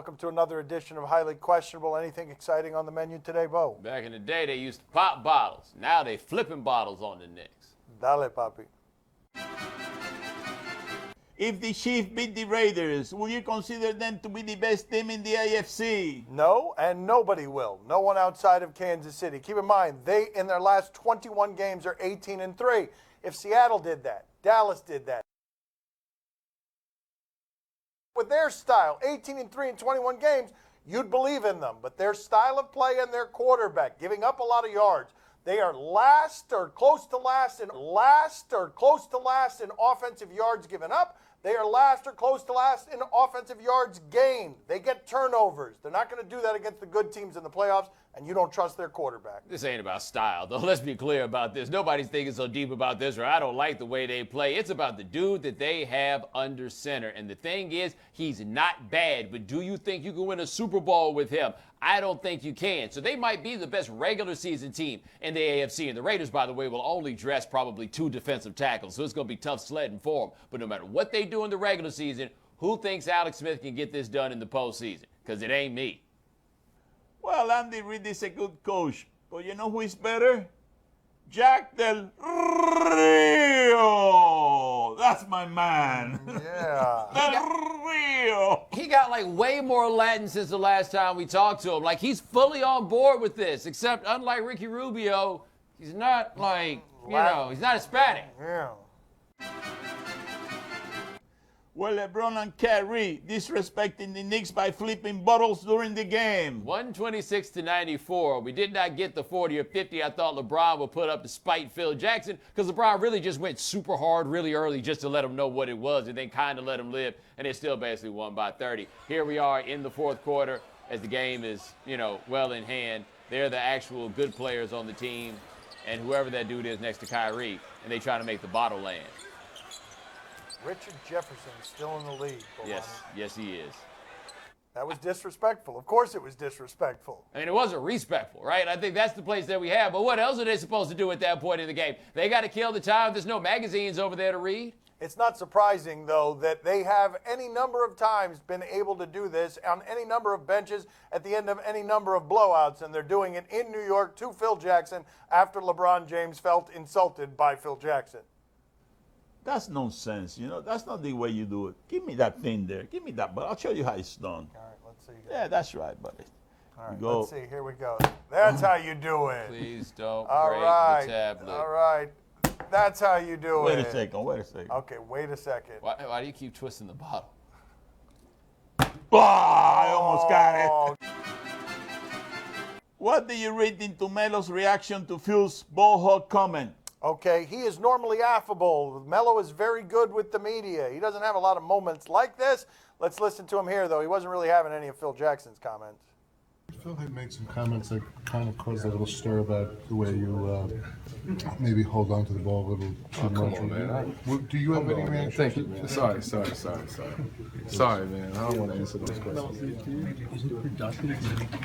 Welcome to another edition of Highly Questionable. Anything exciting on the menu today, Bo? Back in the day, they used to pop bottles. Now they flipping bottles on the Knicks. Dale, papi. If the Chiefs beat the Raiders, will you consider them to be the best team in the AFC? No, and nobody will. No one outside of Kansas City. Keep in mind, they, in their last 21 games, are 18-3. If Seattle did that, Dallas did that. With their style, 18-3 in 21 games, you'd believe in them. But their style of play and their quarterback, giving up a lot of yards, they are last or close to last in offensive yards given up. They are last or close to last in offensive yards gained. They get turnovers. They're not going to do that against the good teams in the playoffs, and you don't trust their quarterback. This ain't about style, though. Let's be clear about this. Nobody's thinking so deep about this, or I don't like the way they play. It's about the dude that they have under center. And the thing is, he's not bad, but do you think you can win a Super Bowl with him? I don't think you can. So they might be the best regular season team in the AFC. And the Raiders, by the way, will only dress probably 2 defensive tackles. So it's going to be tough sledding for them. But no matter what they do in the regular season, who thinks Alex Smith can get this done in the postseason? Because it ain't me. Well, Andy Reid is a good coach, but you know who is better? Jack Del Rio. That's my man. Yeah. Del Rio. He got like way more Latin since the last time we talked to him. Like he's fully on board with this, except unlike Ricky Rubio, he's not like, he's not Hispanic. Yeah. Well, LeBron and Kyrie disrespecting the Knicks by flipping bottles during the game. 126-94. We did not get the 40 or 50 I thought LeBron would put up to spite Phil Jackson, because LeBron really just went super hard really early just to let him know what it was and then kind of let him live, and they still basically won by 30. Here we are in the fourth quarter as the game is, well in hand. They're the actual good players on the team, and whoever that dude is next to Kyrie, and they try to make the bottle land. Richard Jefferson is still in the lead. Yes, he is. That was disrespectful. Of course it was disrespectful. I mean, it wasn't respectful, right? I think that's the place that we have. But what else are they supposed to do at that point in the game? They got to kill the time. There's no magazines over there to read. It's not surprising, though, that they have any number of times been able to do this on any number of benches at the end of any number of blowouts, and they're doing it in New York to Phil Jackson after LeBron James felt insulted by Phil Jackson. That's nonsense, That's not the way you do it. Give me that thing there. Give me that, but I'll show you how it's done. All right, let's see. Yeah, that's right, buddy. All right, let's see. Here we go. That's how you do it. Please don't All break right. the tablet. All right. That's how you do Wait it. a second. Okay, wait a second. Why do you keep twisting the bottle? Oh, I almost got it. What do you read into Melo's reaction to Phil's ball hog comment? Okay, he is normally affable. Melo is very good with the media. He doesn't have a lot of moments like this. Let's listen to him here, though. He wasn't really having any of Phil Jackson's comments. Phil had made some comments that kind of caused a little stir about the way you maybe hold on to the ball a little too much. Come on, man. Do you have any reaction? Thank you, man. Sorry, Sorry, man. I don't want to answer those questions. Is it productive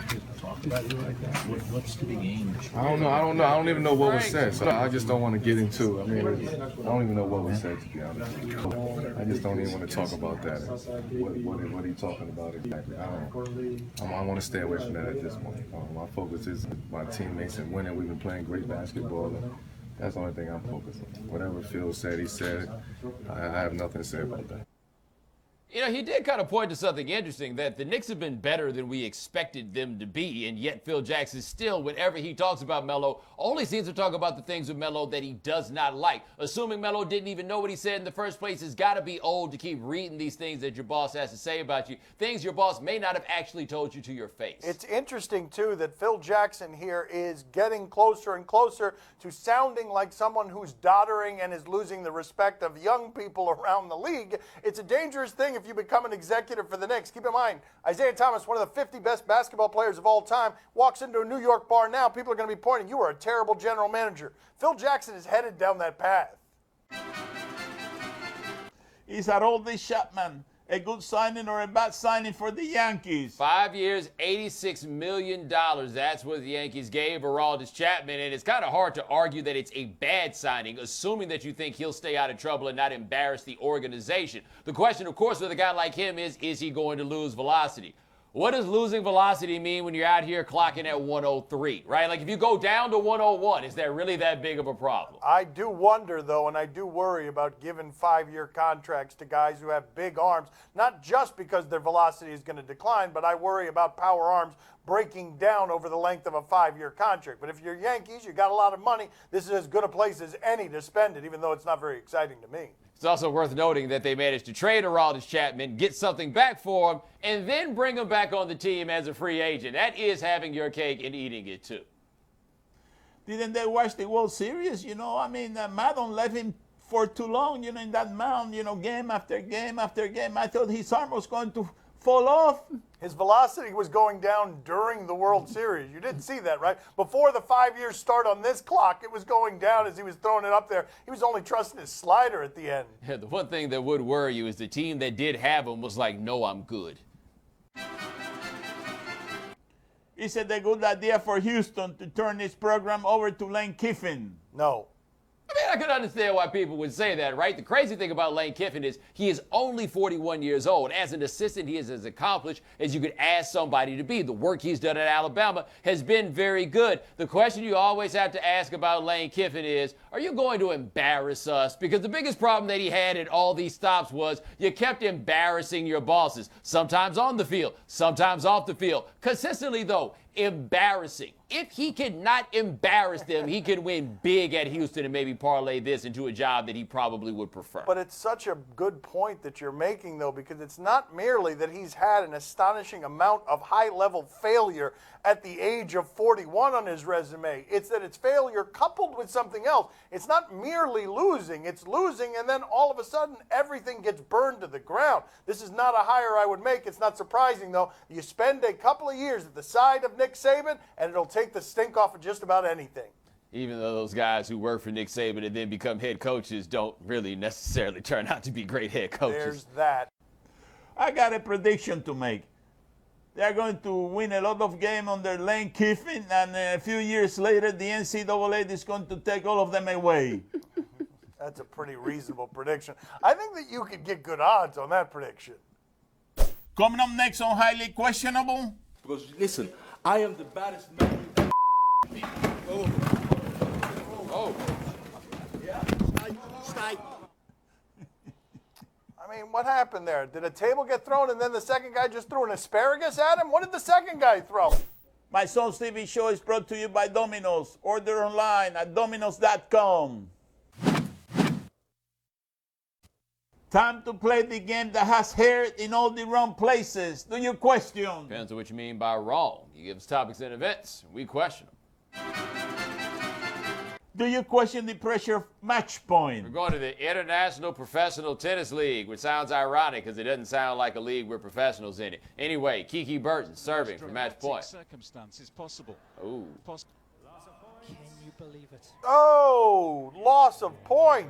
to talk about you like that? What's to be gained? I don't know. I don't even know what was said. So I just don't want to get into it. I mean, I don't even know what was said, to be honest. I just don't even want to talk about that. What are you talking about exactly? I want to stay away from that at this point. My focus is my teammates and winning. We've been playing great basketball. That's the only thing I'm focused on. Whatever Phil said, he said. I have nothing to say about that. He did kind of point to something interesting, that the Knicks have been better than we expected them to be, and yet Phil Jackson still, whenever he talks about Melo, only seems to talk about the things with Melo that he does not like. Assuming Melo didn't even know what he said in the first place, has got to be old to keep reading these things that your boss has to say about you, things your boss may not have actually told you to your face. It's interesting, too, that Phil Jackson here is getting closer and closer to sounding like someone who's doddering and is losing the respect of young people around the league. It's a dangerous thing if you become an executive for the Knicks. Keep in mind, Isaiah Thomas, one of the 50 best basketball players of all time, walks into a New York bar now. People are going to be pointing, you are a terrible general manager. Phil Jackson is headed down that path. Is Haroldie Chapman a good signing or a bad signing for the Yankees? 5 years, $86 million. That's what the Yankees gave Aroldis Chapman, and it's kind of hard to argue that it's a bad signing, assuming that you think he'll stay out of trouble and not embarrass the organization. The question, of course, with a guy like him is he going to lose velocity? What does losing velocity mean when you're out here clocking at 103, right? Like if you go down to 101, is that really that big of a problem? I do wonder, though, and I do worry about giving 5-year contracts to guys who have big arms, not just because their velocity is going to decline, but I worry about power arms breaking down over the length of a 5-year contract. But if you're Yankees, you got a lot of money, this is as good a place as any to spend it, even though it's not very exciting to me. It's also worth noting that they managed to trade Aroldis Chapman, get something back for him, and then bring him back on the team as a free agent. That is having your cake and eating it, too. Didn't they watch the World Series? You know, I mean, Maddon left him for too long, you know, in that mound, you know, game after game after game. I thought his arm was going to fall off. His velocity was going down during the World Series. You didn't see that, right? Before the 5 years start on this clock, it was going down as he was throwing it up there. He was only trusting his slider at the end. Yeah, the one thing that would worry you is the team that did have him was like, no, I'm good. Is it a good idea for Houston to turn this program over to Lane Kiffin? No. I mean, I could understand why people would say that, right? The crazy thing about Lane Kiffin is he is only 41 years old. As an assistant, he is as accomplished as you could ask somebody to be. The work he's done at Alabama has been very good. The question you always have to ask about Lane Kiffin is, are you going to embarrass us? Because the biggest problem that he had at all these stops was you kept embarrassing your bosses, sometimes on the field, sometimes off the field. Consistently, though, embarrassing. If he could not embarrass them, he could win big at Houston and maybe parlay this into a job that he probably would prefer. But it's such a good point that you're making, though, because it's not merely that he's had an astonishing amount of high-level failure at the age of 41 on his resume. It's that it's failure coupled with something else. It's not merely losing. It's losing, and then all of a sudden, everything gets burned to the ground. This is not a hire I would make. It's not surprising, though. You spend a couple of years at the side of Nick Saban, and it'll take the stink off of just about anything. Even though those guys who work for Nick Saban and then become head coaches don't really necessarily turn out to be great head coaches. There's that. I got a prediction to make. They're going to win a lot of games under Lane Kiffin, and a few years later, the NCAA is going to take all of them away. That's a pretty reasonable prediction. I think that you could get good odds on that prediction. Coming up next on Highly Questionable. Because listen, I am the baddest man you ever. Oh. I mean, what happened there? Did a table get thrown and then the second guy just threw an asparagus at him? What did the second guy throw? My Son's TV show is brought to you by Domino's. Order online at dominos.com. Time to play the game that has hair in all the wrong places. Do you question? Depends on what you mean by wrong. You give us topics and events, we question them. Do you question the pressure of match point? We're going to the International Professional Tennis League, which sounds ironic because it doesn't sound like a league with professionals in it. Anyway, Kiki Burton serving for match point. Circumstances possible. Ooh. Can you believe it? Oh, loss of point.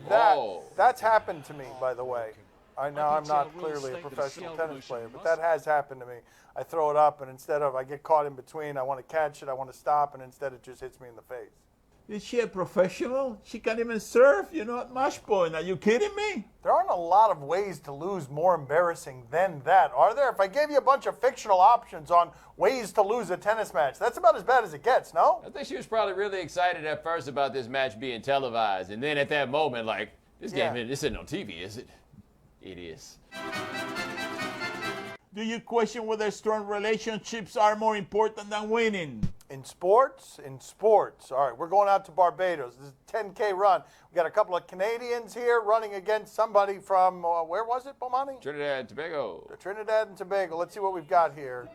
Whoa. That's happened to me, by the way. I'm not clearly a professional tennis player, but that has happened to me. I throw it up, and instead of I get caught in between, I want to catch it, I want to stop, and instead it just hits me in the face. Is she a professional? She can't even serve, at match point. Are you kidding me? There aren't a lot of ways to lose more embarrassing than that, are there? If I gave you a bunch of fictional options on ways to lose a tennis match, that's about as bad as it gets, no? I think she was probably really excited at first about this match being televised, and then at that moment, like, this isn't on TV, is it? It is. Do you question whether strong relationships are more important than winning? In sports? In sports. All right, we're going out to Barbados. This is a 10K run. We got a couple of Canadians here running against somebody from, where was it, Bomani? Trinidad and Tobago. Trinidad and Tobago. Let's see what we've got here.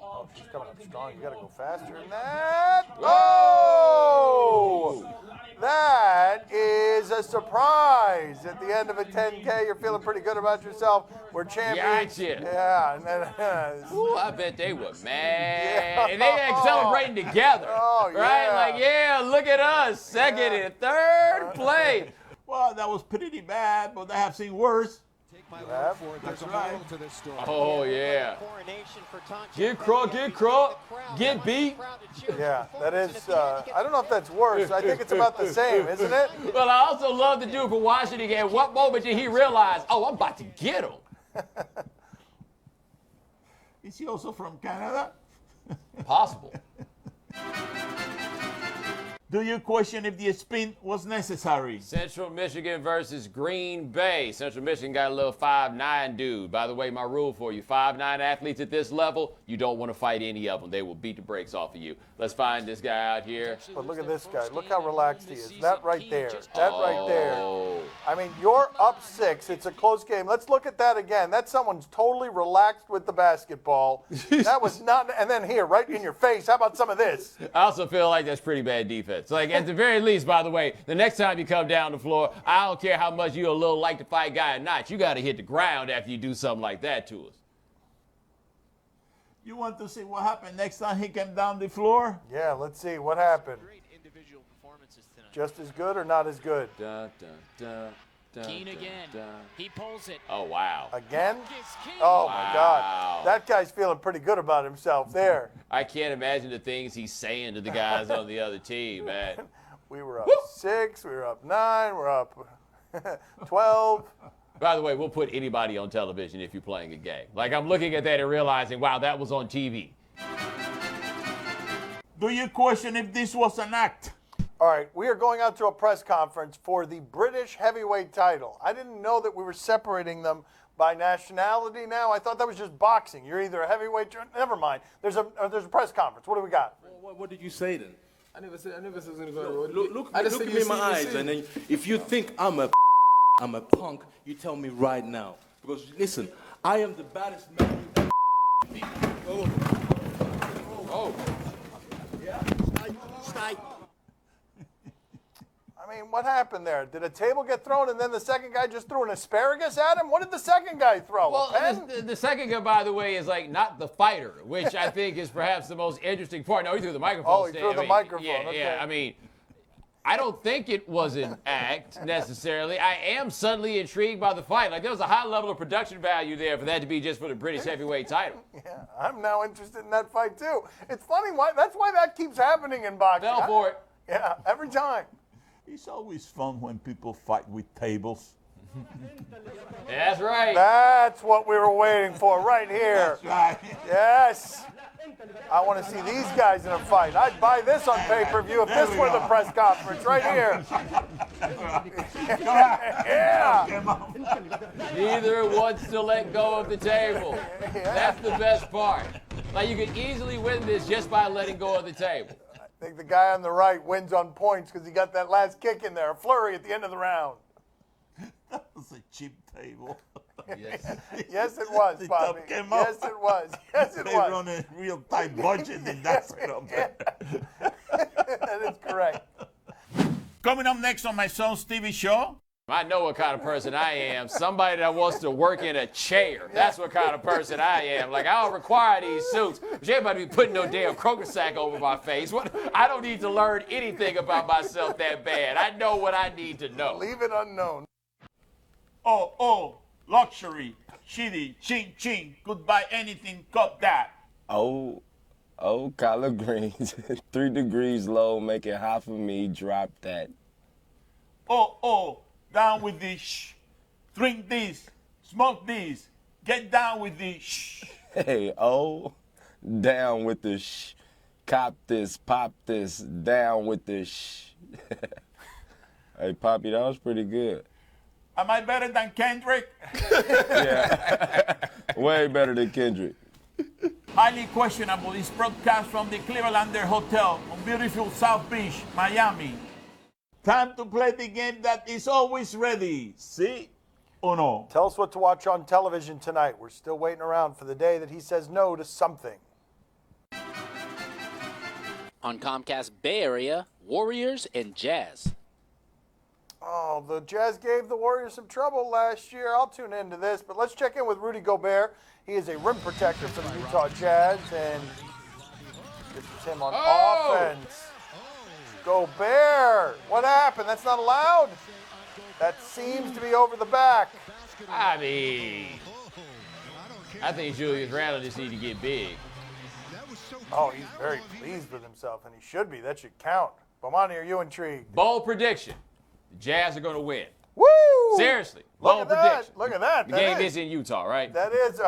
Oh, she's coming up strong. You got to go faster than that. Oh! That is a surprise. At the end of a 10K, you're feeling pretty good about yourself. We're champions. Gotcha. Yeah. And then, Ooh, I bet they were mad. And they like celebrating together. Oh, right? yeah. Like, yeah, look at us. Second and third place. Well, that was pretty bad, but I have seen worse. That's right. Oh, yeah. Get crunk, get beat. Yeah, that is, I don't know if that's worse. I think it's about the same, isn't it? Well, I also love the dude from Washington. At what moment did he realize, oh, I'm about to get him? Is he also from Canada? Possible. Do you question if the spin was necessary? Central Michigan versus Green Bay. Central Michigan got a little 5'9" dude. By the way, my rule for you, 5'9" athletes at this level, you don't want to fight any of them. They will beat the brakes off of you. Let's find this guy out here. But look at this guy. Look how relaxed he is. That right there. That right there. Oh. I mean, you're up 6. It's a close game. Let's look at that again. That's someone's totally relaxed with the basketball. That was not. And then here, right in your face. How about some of this? I also feel like that's pretty bad defense. Like, at the very least, by the way, the next time you come down the floor, I don't care how much you're a little like to fight guy or not. You got to hit the ground after you do something like that to us. You want to see what happened next time he came down the floor? Yeah, let's see what happened. Great individual performances tonight. Just as good or not as good? Dun, dun, dun, dun, Keane dun, again. dun. He pulls it. Oh, wow. Again? Gets Keane. Oh, Wow. my God. That guy's feeling pretty good about himself there. I can't imagine the things he's saying to the guys on the other team, man. We were up 6. We were up 9. We're up 12. By the way, we'll put anybody on television if you're playing a game. Like, I'm looking at that and realizing, wow, that was on TV. Do you question if this was an act? All right, we are going out to a press conference for the British heavyweight title. I didn't know that we were separating them by nationality now. I thought that was just boxing. You're either a heavyweight, never mind. There's a press conference. What do we got? What did you say then? I never said it was going to go. Look at me in my eyes, and then if you think I'm a punk, you tell me right now. Because listen, I am the baddest man you ever. Oh. I mean, what happened there? Did a table get thrown and then the second guy just threw an asparagus at him? What did the second guy throw? Well, a pen? the second guy, by the way, is like not the fighter, which I think is perhaps the most interesting part. No, he threw the microphone. Oh, he threw the microphone. Yeah, Okay. yeah. I mean, I don't think it was an act necessarily. I am suddenly intrigued by the fight. Like, there was a high level of production value there for that to be just for the British heavyweight title. Yeah, I'm now interested in that fight too. It's funny that's why that keeps happening in boxing. Fell for it. Yeah, every time. It's always fun when people fight with tables. That's right. That's what we were waiting for right here. Right. Yes. I want to see these guys in a fight. I'd buy this on pay-per-view if this were the press conference right here. Yeah. Neither wants to let go of the table. That's the best part. Like, you could easily win this just by letting go of the table. I think the guy on the right wins on points because he got that last kick in there, a flurry at the end of the round. That was a cheap table. Yes. Yes, it was, The Bobby. top came up. Yes, it was. Yes, it They was. run a real tight budget in that setup. That is correct. Coming up next on my son's TV show. I know what kind of person I am. Somebody that wants to work in a chair. That's what kind of person I am. Like, I don't require these suits. But you ain't about to be putting no damn croaker sack over my face. What? I don't need to learn anything about myself that bad. I know what I need to know. Leave it unknown. Oh, luxury, shitty, ching, ching, could buy anything, cut that. Oh, collard greens. 3 degrees low, make it hot for me, drop that. Oh, down with the shh. Drink this, smoke this, get down with the shh. Hey, down with the shh. Cop this, pop this, down with the shh. Hey, Poppy, that was pretty good. Am I better than Kendrick? Yeah, way better than Kendrick. Highly questionable is broadcast from the Clevelander Hotel on beautiful South Beach, Miami. Time to play the game that is always ready. See or no? Tell us what to watch on television tonight. We're still waiting around for the day that he says no to something. On Comcast Bay Area, Warriors and Jazz. Oh, the Jazz gave the Warriors some trouble last year. I'll tune into this, but let's check in with Rudy Gobert. He is a rim protector for the Utah Jazz, and this is him on offense. Gobert, what happened? That's not allowed? That seems to be over the back. I mean, I think Julius Randle just need to get big. Oh, he's very pleased with himself, and he should be. That should count. Bomani, are you intrigued? Bold prediction. The Jazz are going to win. Woo! Seriously. Look Bold at that. prediction. Look at that. The game is in Utah, right? That is.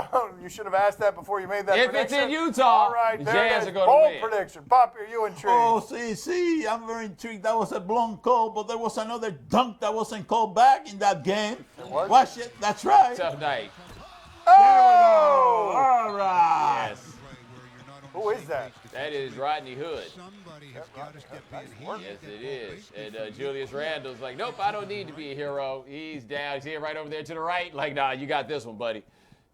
You should have asked that before you made that If prediction. it's in Utah, all right, the there it Jazz is. are going to Bold win. prediction. Poppy, are you intrigued? Oh, see, I'm very intrigued. That was a blown call, but there was another dunk that wasn't called back in that game. was? Watch it. That's right. Tough night. Oh! All right. Yes. Who is that? That is Rodney Hood. Somebody has got to step in. Yes, it is. And Julius Randle's like, nope, I don't need to be a hero. He's down. He's here right over there to the right. Like, nah, you got this one, buddy.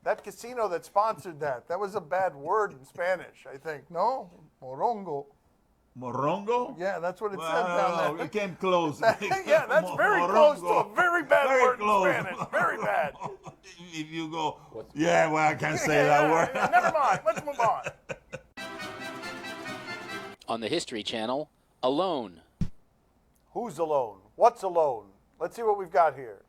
That casino that sponsored that. That was a bad word in Spanish, I think. No? Morongo. Morongo? Yeah, that's what it Well, said down there. we came close. Yeah, that's very close to a very bad Very word close. in Spanish. Very bad. If you go, yeah, well, I can't say that word. Yeah, never mind. Let's move on. On the History Channel, Alone. Who's alone? What's alone? Let's see what we've got here.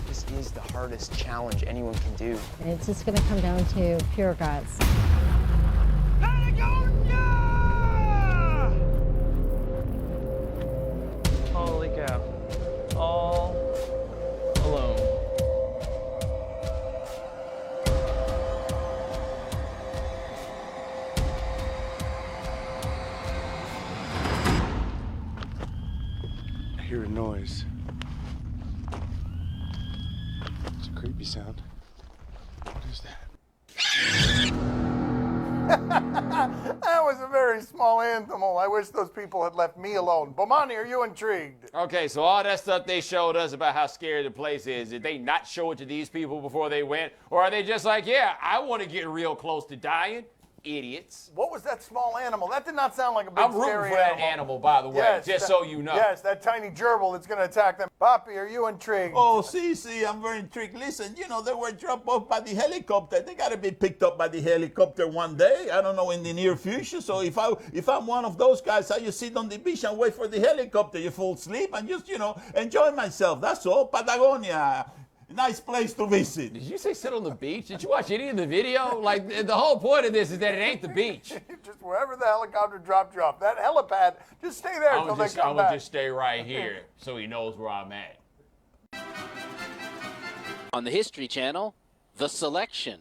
This is the hardest challenge anyone can do. It's just going to come down to pure guts. Holy cow. All alone. I hear a noise. It's a creepy sound. What is that? That was a very small animal. I wish those people had left me alone. Bomani, are you intrigued? Okay, so all that stuff they showed us about how scary the place is, did they not show it to these people before they went? Or are they just like, yeah, I want to get real close to dying? Idiots. What was that small animal? That did not sound like a big I'm rooting scary for that animal, by the way, Yes, just so you know. Yes, that tiny gerbil that's going to attack them. Poppy, are you intrigued? Oh, see, I'm very intrigued. Listen, you know, they were dropped off by the helicopter. They got to be picked up by the helicopter one day. I don't know, in the near future. So if I'm one of those guys, I just sit on the beach and wait for the helicopter. You fall asleep and just, enjoy myself. That's all. Patagonia. Nice place to visit. Did you say sit on the beach? Did you watch any of the video? Like, the whole point of this is that it ain't the beach. Just wherever the helicopter dropped you off. That helipad, just stay there until they come I'm back. gonna just stay right here so he knows where I'm at. On the History Channel, The Selection.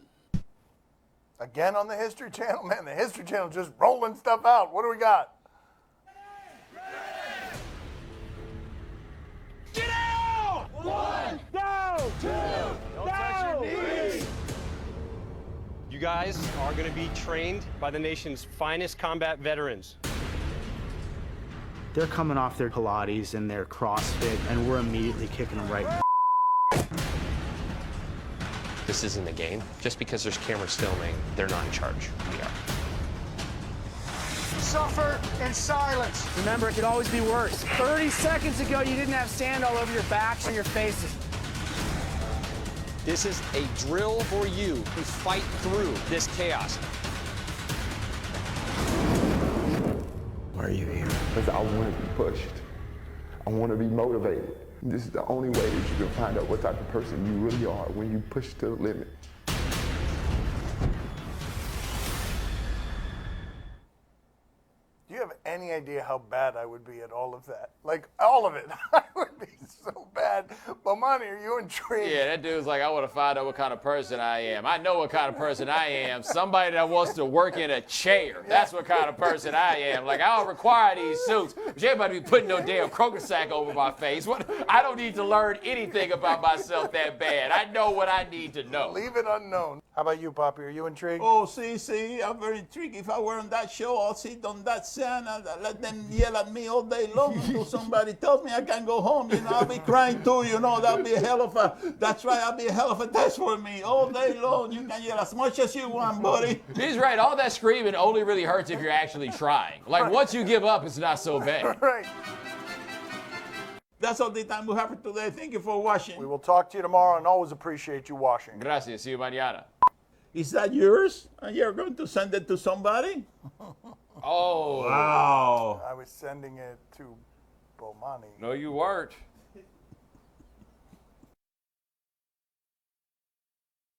Again on the History Channel? Man, the History Channel just rolling stuff out. What do we got? Get out! One, down, two, don't touch your knees. You guys are going to be trained by the nation's finest combat veterans. They're coming off their Pilates and their CrossFit, and we're immediately kicking them right. This isn't a game. Just because there's cameras filming, they're not in charge. We are. Suffer in silence. Remember, it could always be worse. 30 seconds ago, you didn't have sand all over your backs and your faces. This is a drill for you to fight through this chaos. Why are you here? Because I want to be pushed. I want to be motivated. This is the only way that you can find out what type of person you really are when you push to the limit. Do you have any idea how bad I would be at all of that? Like, all of it. I would be so bad. Bomani, are you intrigued? Yeah, that dude's like, I want to find out what kind of person I am. I know what kind of person I am. Somebody that wants to work in a chair. That's what kind of person I am. Like, I don't require these suits. But you ain't about to be putting no damn croaker sack over my face. I don't need to learn anything about myself that bad. I know what I need to know. Leave it unknown. How about you, Poppy? Are you intrigued? Oh, see, I'm very intrigued. If I were on that show, I'll sit on that sand and let them yell at me all day long until somebody tells me I can go home. I'll be crying too, that'll be that's right, that'll be a hell of a test for me. All day long, you can yell as much as you want, buddy. He's right. All that screaming only really hurts if you're actually trying. Like, once you give up, it's not so bad. Right. That's all the time we have for today. Thank you for watching. We will talk to you tomorrow and always appreciate you watching. Gracias. See you mañana. Is that yours? And you're going to send it to somebody? Oh. Wow. I was sending it to Bomani. No, you weren't.